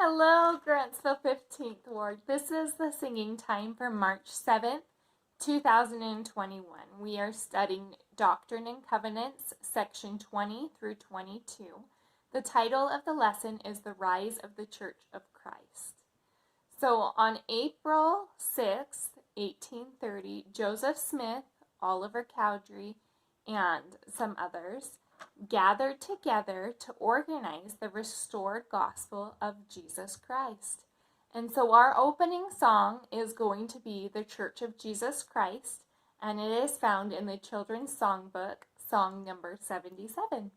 Hello, Grantsville 15th Ward. This is the singing time for March 7th, 2021. We are studying Doctrine and Covenants, section 20 through 22. The title of the lesson is The Rise of the Church of Christ. So on April 6th, 1830, Joseph Smith, Oliver Cowdery, and some others gathered together to organize the restored gospel of Jesus Christ. And so our opening song is going to be The Church of Jesus Christ, and it is found in the Children's Songbook, song number 77.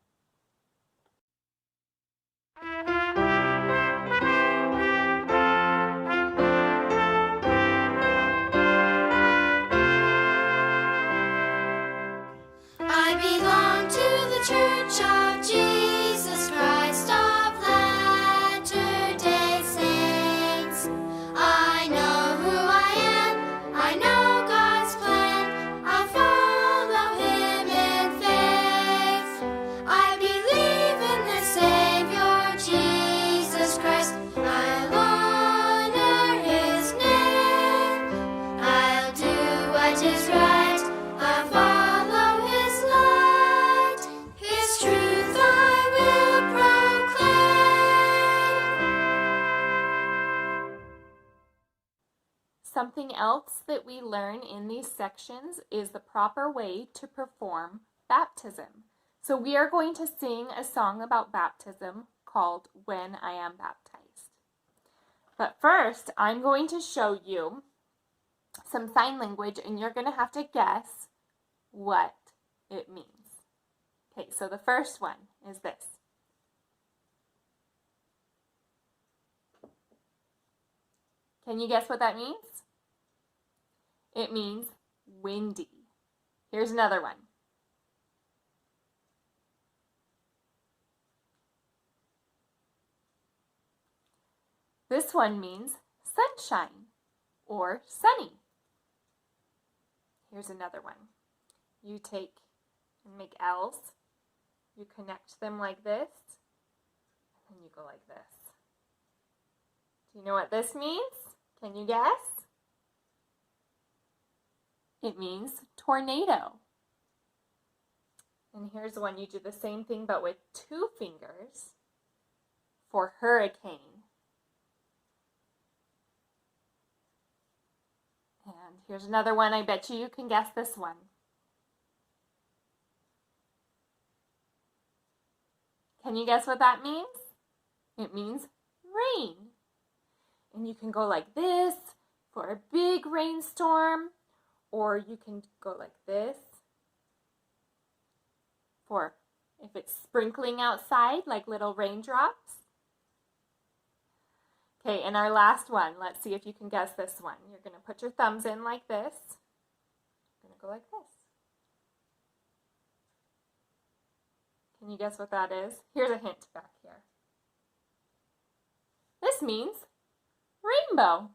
I belong to the Church of Jesus Christ of Latter-day Saints. I know who I am, I know God's plan, I'll follow Him in faith. I believe in the Savior Jesus Christ, I'll honor His name. I'll do what is right, I'll follow His light, His truth I will proclaim. Something else that we learn in these sections is the proper way to perform baptism. So we are going to sing a song about baptism called When I Am Baptized. But first, I'm going to show you some sign language, and you're going to have to guess what it means. Okay, so the first one is this. Can you guess what that means? It means windy. Here's another one. This one means sunshine or sunny. Here's another one. You take and make L's. You connect them like this, and you go like this. Do you know what this means? Can you guess? It means tornado. And here's one. You do the same thing but with 2 fingers for hurricane. And here's another one. I bet you can guess this one. Can you guess what that means? It means rain. And you can go like this for a big rainstorm, or you can go like this for if it's sprinkling outside, like little raindrops. Okay, and our last one, let's see if you can guess this one. You're going to put your thumbs in like this. You're going to go like this. Can you guess what that is? Here's a hint back here. This means rainbow.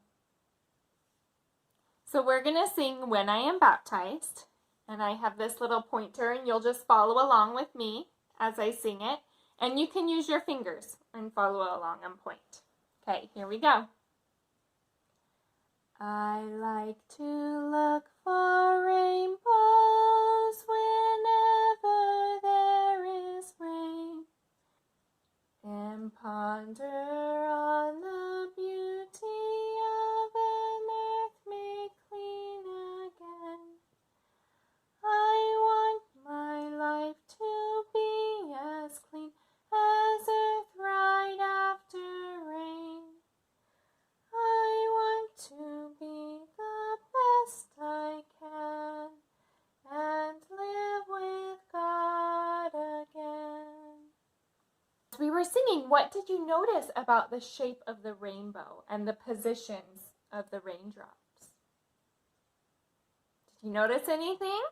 So we're going to sing When I Am Baptized, and I have this little pointer, and you'll just follow along with me as I sing it, and you can use your fingers and follow along and point. Okay, here we go. I like to look for rainbows whenever there is rain, and ponder on the beauty of an earth made clean again. I want my life to be as clean as earth right after rain. I want to be the best I can and live with God again. As we were singing, what did you notice about the shape of the rainbow and the positions of the raindrops? Did you notice anything?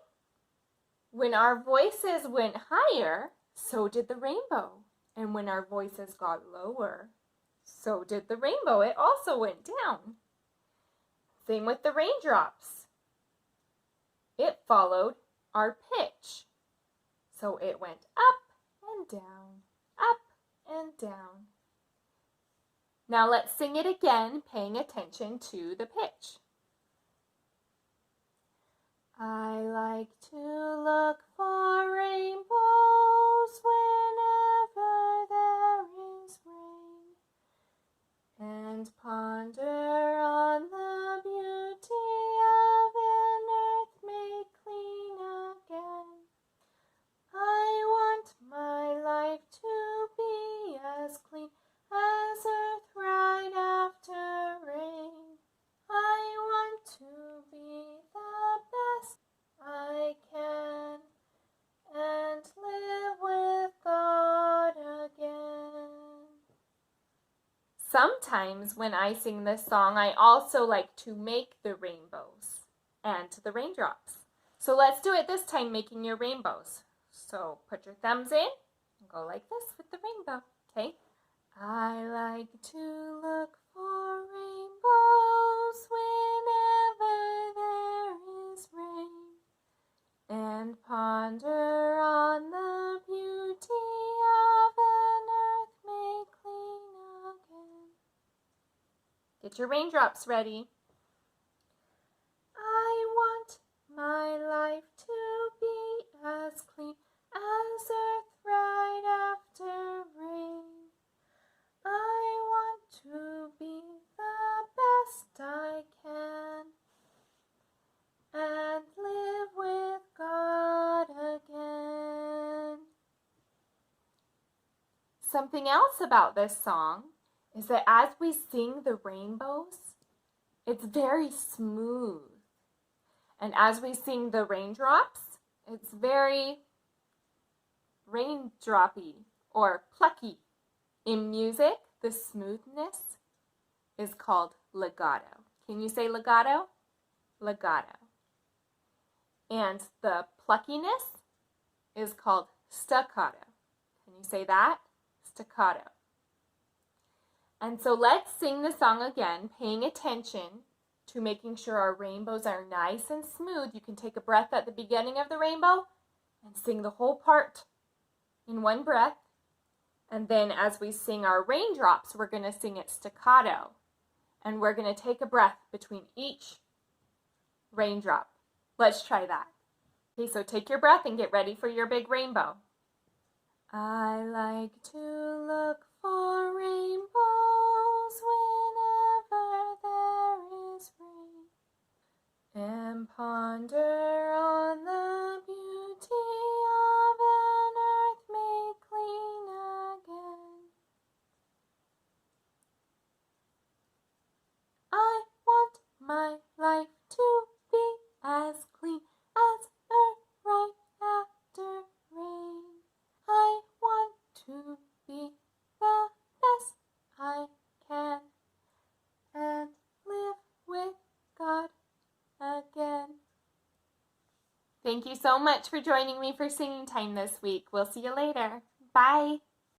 When our voices went higher, so did the rainbow. And when our voices got lower, so did the rainbow. It also went down. Same with the raindrops. It followed our pitch. So it went up and down, up and down. Now let's sing it again, paying attention to the pitch. I like to look for rainbows whenever there is rain, and ponder on the beauty of an earth made clean again. I want my life to be as clean as earth right after rain. I want to be the best I can and live with God again. Sometimes when I sing this song, I also like to make the rainbows and the raindrops. So let's do it this time, making your rainbows. So put your thumbs in and go like this with the rainbow, okay? I like to look for rainbows whenever there is rain, and ponder on the beauty of an earth made clean again. Get your raindrops ready. I want my life to be as clean as earth right after rain. I want to be the best I can and live with God again. Something else about this song is that as we sing the rainbows, it's very smooth. And as we sing the raindrops, it's very raindroppy or plucky. In music, the smoothness is called legato. Can you say legato? Legato. And the pluckiness is called staccato. Can you say that? Staccato. And so let's sing the song again, paying attention to making sure our rainbows are nice and smooth. You can take a breath at the beginning of the rainbow and sing the whole part in one breath. And then as we sing our raindrops, we're going to sing it staccato. And we're going to take a breath between each raindrop. Let's try that. Okay, so take your breath and get ready for your big rainbow. I like to look for rainbows whenever there is rain, and ponder on the beauty of an earth made clean again. I want my life to be as clean as earth right after rain. I want to be the best I can and live with God again. Thank you so much for joining me for singing time this week. We'll see you later. Bye.